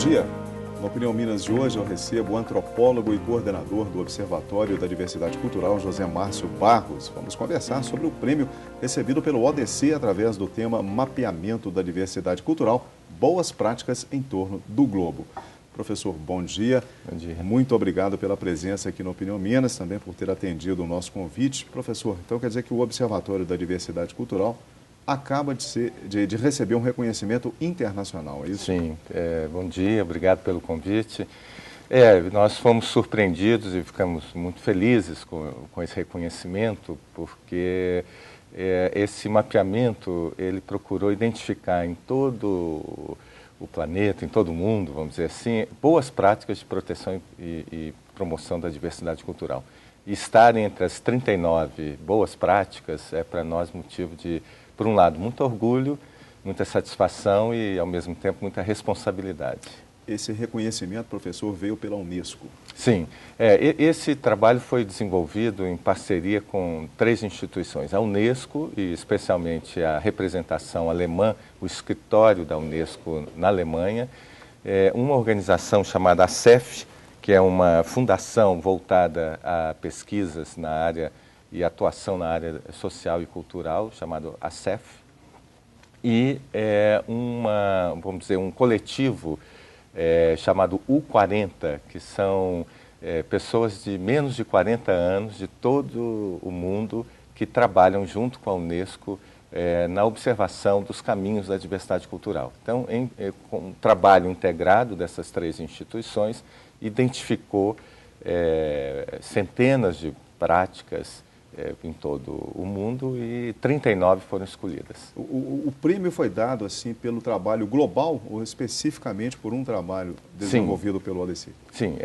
dia. Na Opinião Minas de hoje eu recebo o antropólogo e coordenador do Observatório da Diversidade Cultural, José Márcio Barros. Vamos conversar sobre o prêmio recebido pelo ODC através do tema Mapeamento da Diversidade Cultural, Boas Práticas em torno do Globo. Professor, bom dia. Bom dia. Muito obrigado pela presença aqui no Opinião Minas, também por ter atendido o nosso convite. Professor, então quer dizer que o Observatório da Diversidade Cultural acaba de receber um reconhecimento internacional, é isso? Sim, bom dia, obrigado pelo convite. Nós fomos surpreendidos e ficamos muito felizes com esse reconhecimento, porque esse mapeamento, ele procurou identificar em todo o planeta, em todo o mundo, vamos dizer assim, boas práticas de proteção e promoção da diversidade cultural. E estar entre as 39 boas práticas é para nós motivo de, por um lado, muito orgulho, muita satisfação e, ao mesmo tempo, muita responsabilidade. Esse reconhecimento, professor, veio pela Unesco. Sim. Esse trabalho foi desenvolvido em parceria com 3 instituições. A Unesco, e especialmente a representação alemã, o escritório da Unesco na Alemanha, uma organização chamada ACEF, que é uma fundação voltada a pesquisas na área e atuação na área social e cultural, chamado ACEF, e vamos dizer, um coletivo chamado U40, que são pessoas de menos de 40 anos de todo o mundo que trabalham junto com a Unesco na observação dos caminhos da diversidade cultural. Então, com um trabalho integrado dessas 3 instituições, identificou centenas de práticas em todo o mundo e 39 foram escolhidas. O prêmio foi dado assim pelo trabalho global ou especificamente por um trabalho desenvolvido pelo ODC? Sim,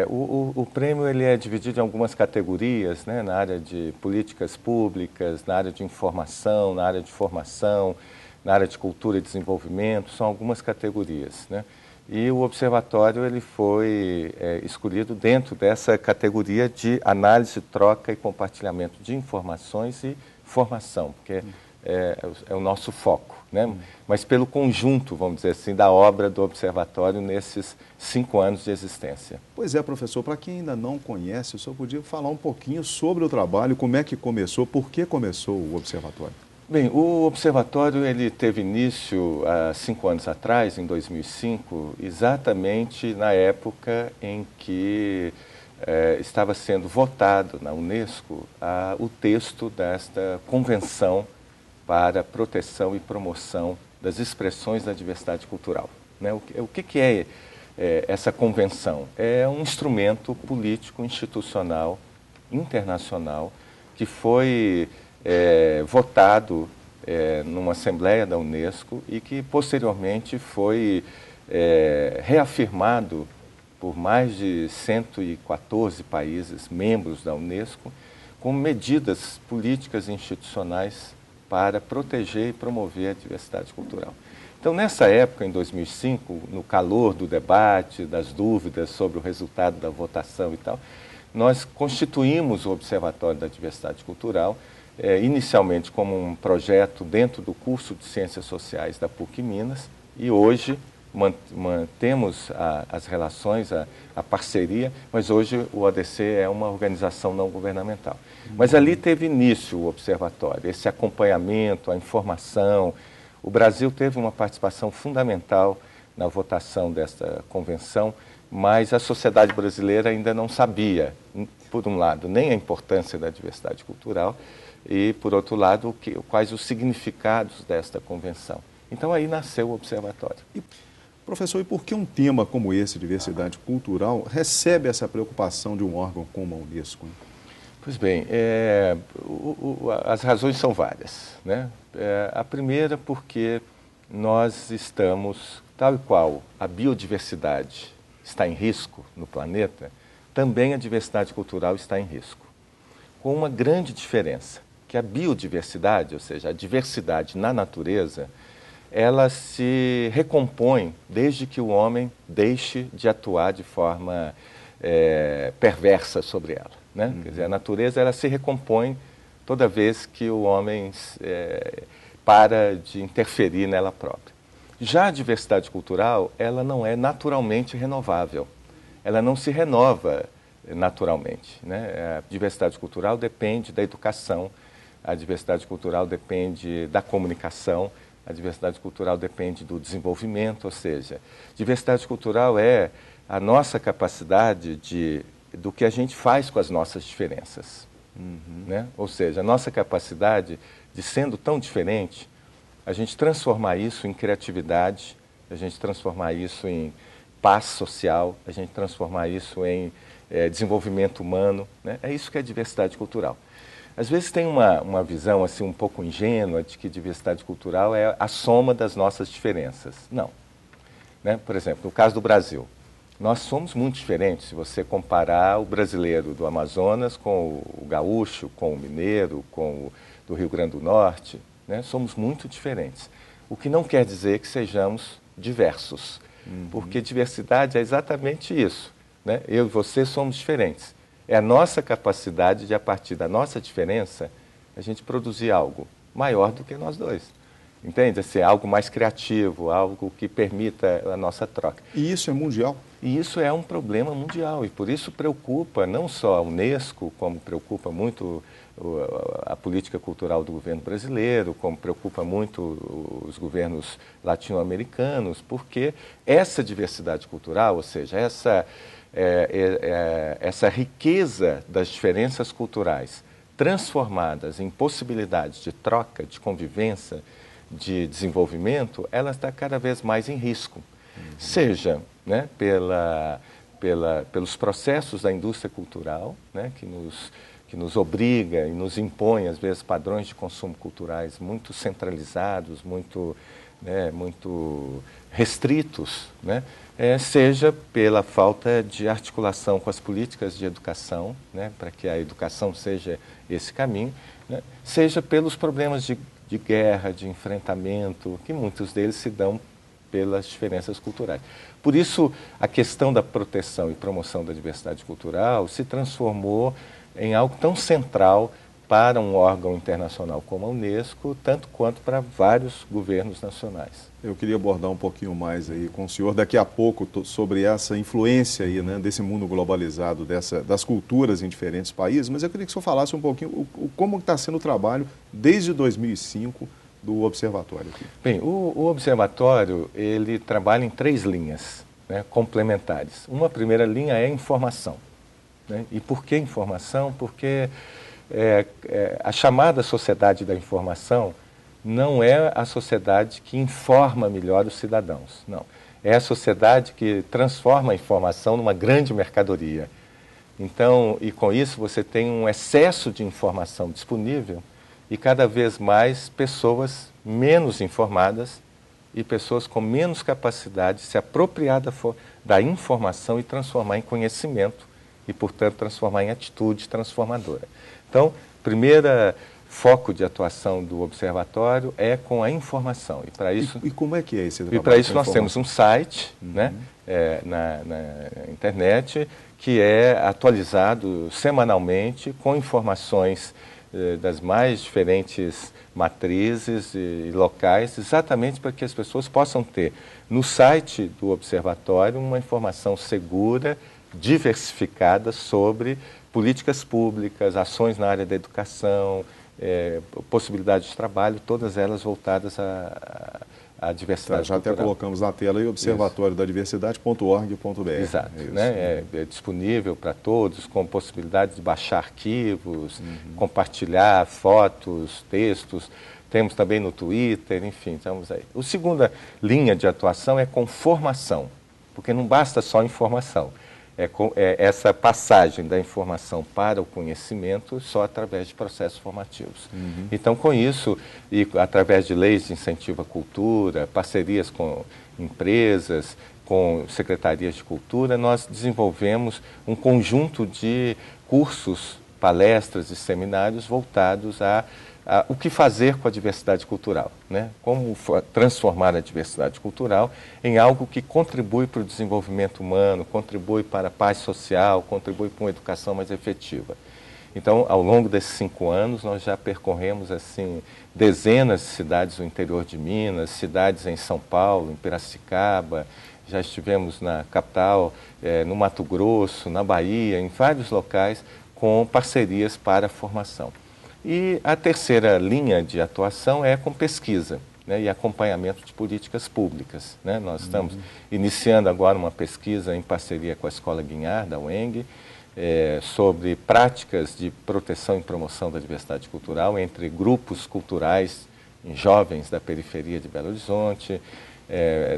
o prêmio ele é dividido em algumas categorias, né, na área de políticas públicas, na área de informação, na área de formação, na área de cultura e desenvolvimento, são algumas categorias, né? E o observatório ele foi escolhido dentro dessa categoria de análise, troca e compartilhamento de informações e formação, porque é o nosso foco, né? Mas pelo conjunto, vamos dizer assim, da obra do observatório nesses 5 anos de existência. Pois é, professor, para quem ainda não conhece, o senhor podia falar um pouquinho sobre o trabalho, como é que começou, por que começou o observatório? Bem, o observatório ele teve início há 5 anos atrás, em 2005, exatamente na época em que estava sendo votado na Unesco o texto desta Convenção para a Proteção e Promoção das Expressões da Diversidade Cultural, né? O que é essa convenção? É um instrumento político, institucional, internacional, que foi votado numa Assembleia da Unesco e que posteriormente foi reafirmado por mais de 114 países membros da Unesco como medidas políticas e institucionais para proteger e promover a diversidade cultural. Então, nessa época, em 2005, no calor do debate, das dúvidas sobre o resultado da votação e tal, nós constituímos o Observatório da Diversidade Cultural, inicialmente como um projeto dentro do curso de Ciências Sociais da PUC Minas, e hoje mantemos as relações, a parceria, mas hoje o ODC é uma organização não governamental. Mas ali teve início o observatório, esse acompanhamento, a informação. O Brasil teve uma participação fundamental na votação desta convenção, mas a sociedade brasileira ainda não sabia, por um lado, nem a importância da diversidade cultural, e, por outro lado, quais os significados desta convenção. Então, aí nasceu o observatório. Professor, e por que um tema como esse, diversidade cultural, recebe essa preocupação de um órgão como a Unesco? Pois bem, as razões são várias, né? A primeira porque nós estamos, tal e qual a biodiversidade está em risco no planeta, também a diversidade cultural está em risco. Com uma grande diferença, que a biodiversidade, ou seja, a diversidade na natureza, ela se recompõe desde que o homem deixe de atuar de forma perversa sobre ela, né? Quer dizer, a natureza ela se recompõe toda vez que o homem para de interferir nela própria. Já a diversidade cultural, ela não é naturalmente renovável. Ela não se renova naturalmente, né? A diversidade cultural depende da educação, a diversidade cultural depende da comunicação, a diversidade cultural depende do desenvolvimento, ou seja, diversidade cultural é a nossa capacidade do que a gente faz com as nossas diferenças. Né? Ou seja, a nossa capacidade de, sendo tão diferente, a gente transformar isso em criatividade, a gente transformar isso em paz social, a gente transformar isso em desenvolvimento humano, né? É isso que é diversidade cultural. Às vezes tem uma visão assim um pouco ingênua de que diversidade cultural é a soma das nossas diferenças. Não. Né? Por exemplo, no caso do Brasil, nós somos muito diferentes se você comparar o brasileiro do Amazonas com o gaúcho, com o mineiro, com o do Rio Grande do Norte. Né? Somos muito diferentes. O que não quer dizer que sejamos diversos, porque diversidade é exatamente isso. Né? Eu e você somos diferentes. É a nossa capacidade de, a partir da nossa diferença, a gente produzir algo maior do que nós dois. Entende? Assim, algo mais criativo, algo que permita a nossa troca. E isso é mundial? E isso é um problema mundial, e por isso preocupa não só a Unesco, como preocupa muito a política cultural do governo brasileiro, como preocupa muito os governos latino-americanos, porque essa diversidade cultural, ou seja, essa riqueza das diferenças culturais transformadas em possibilidades de troca, de convivência, de desenvolvimento, ela está cada vez mais em risco. Seja, né, pelos processos da indústria cultural, né, que nos obriga e nos impõe, às vezes, padrões de consumo culturais muito centralizados, muito restritos, né? Seja pela falta de articulação com as políticas de educação, né, para que a educação seja esse caminho, né, seja pelos problemas de guerra, de enfrentamento, que muitos deles se dão pelas diferenças culturais. Por isso, a questão da proteção e promoção da diversidade cultural se transformou em algo tão central para um órgão internacional como a Unesco, tanto quanto para vários governos nacionais. Eu queria abordar um pouquinho mais aí com o senhor daqui a pouco sobre essa influência aí, né, desse mundo globalizado, das culturas em diferentes países, mas eu queria que o senhor falasse um pouquinho como está sendo o trabalho desde 2005 do Observatório aqui. Bem, o Observatório, ele trabalha em 3 linhas, né, complementares. Uma primeira linha é informação. Né? E por que informação? Porque a chamada sociedade da informação não é a sociedade que informa melhor os cidadãos, não. É a sociedade que transforma a informação numa grande mercadoria. Então, e com isso você tem um excesso de informação disponível e cada vez mais pessoas menos informadas e pessoas com menos capacidade de se apropriar da informação e transformar em conhecimento e, portanto, transformar em atitude transformadora. Então, primeiro foco de atuação do Observatório é com a informação. E para isso, e como é que é esse trabalho? E para isso nós temos um site, né, na internet, que é atualizado semanalmente com informações das mais diferentes matrizes e locais, exatamente para que as pessoas possam ter no site do Observatório uma informação segura, diversificada sobre políticas públicas, ações na área da educação, possibilidades de trabalho, todas elas voltadas à diversidade já cultural. Até colocamos na tela aí, observatoriodadiversidade.org.br. Exato. Né? É disponível para todos, com possibilidade de baixar arquivos, compartilhar fotos, textos. Temos também no Twitter, enfim, estamos aí. A segunda linha de atuação é com formação, porque não basta só informação. Essa passagem da informação para o conhecimento só através de processos formativos. Então, com isso, e através de leis de incentivo à cultura, parcerias com empresas, com secretarias de cultura, nós desenvolvemos um conjunto de cursos, palestras e seminários voltados o que fazer com a diversidade cultural, né? Como transformar a diversidade cultural em algo que contribui para o desenvolvimento humano, contribui para a paz social, contribui para uma educação mais efetiva. Então, ao longo desses 5 anos, nós já percorremos assim dezenas de cidades do interior de Minas, cidades em São Paulo, em Piracicaba, já estivemos na capital, no Mato Grosso, na Bahia, em vários locais, com parcerias para a formação. E a terceira linha de atuação é com pesquisa, né, e acompanhamento de políticas públicas, né? Nós estamos iniciando agora uma pesquisa em parceria com a Escola Guinhar, da UENG, sobre práticas de proteção e promoção da diversidade cultural entre grupos culturais em jovens da periferia de Belo Horizonte,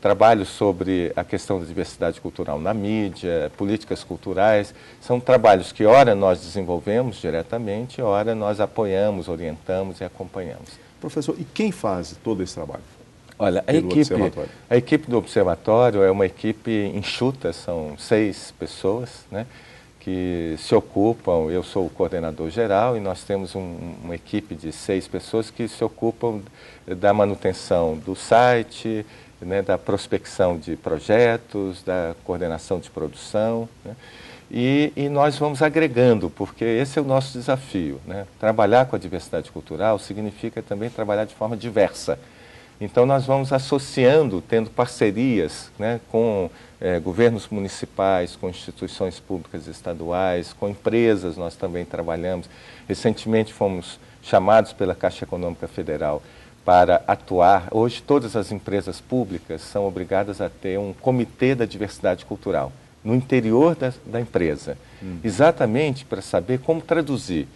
trabalho sobre a questão da diversidade cultural na mídia, políticas culturais. São trabalhos que, ora, nós desenvolvemos diretamente, ora, nós apoiamos, orientamos e acompanhamos. Professor, e quem faz todo esse trabalho? Olha, a equipe do Observatório é uma equipe enxuta, são 6 pessoas, né, que se ocupam. Eu sou o coordenador geral e nós temos uma equipe de 6 pessoas que se ocupam da manutenção do site, né, da prospecção de projetos, da coordenação de produção, né, e nós vamos agregando, porque esse é o nosso desafio, né? Trabalhar com a diversidade cultural significa também trabalhar de forma diversa. Então, nós vamos associando, tendo parcerias, né, com governos municipais, com instituições públicas estaduais, com empresas. Nós também trabalhamos. Recentemente fomos chamados pela Caixa Econômica Federal para atuar. Hoje, todas as empresas públicas são obrigadas a ter um comitê da diversidade cultural no interior da empresa, exatamente para saber como traduzir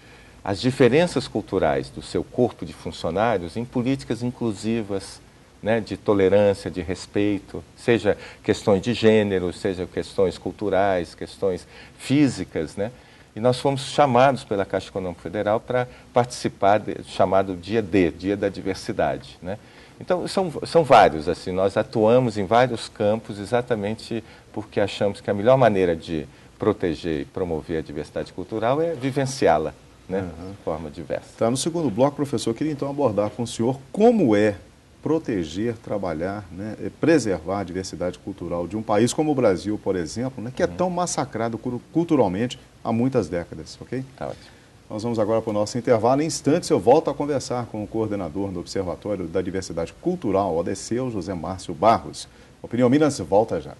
as diferenças culturais do seu corpo de funcionários em políticas inclusivas, né, de tolerância, de respeito, seja questões de gênero, seja questões culturais, questões físicas, né? E nós fomos chamados pela Caixa Econômica Federal para participar chamado Dia D, Dia da Diversidade, né? Então, são vários, assim, nós atuamos em vários campos exatamente porque achamos que a melhor maneira de proteger e promover a diversidade cultural é vivenciá-la, né, de forma diversa. Tá, no segundo bloco, professor, eu queria então abordar com o senhor como é proteger, trabalhar, né, preservar a diversidade cultural de um país como o Brasil, por exemplo, né, que é tão massacrado culturalmente há muitas décadas, ok? Tá ótimo. Nós vamos agora para o nosso intervalo. Em instantes eu volto a conversar com o coordenador do Observatório da Diversidade Cultural, ODC, o José Márcio Barros. Opinião Minas volta já.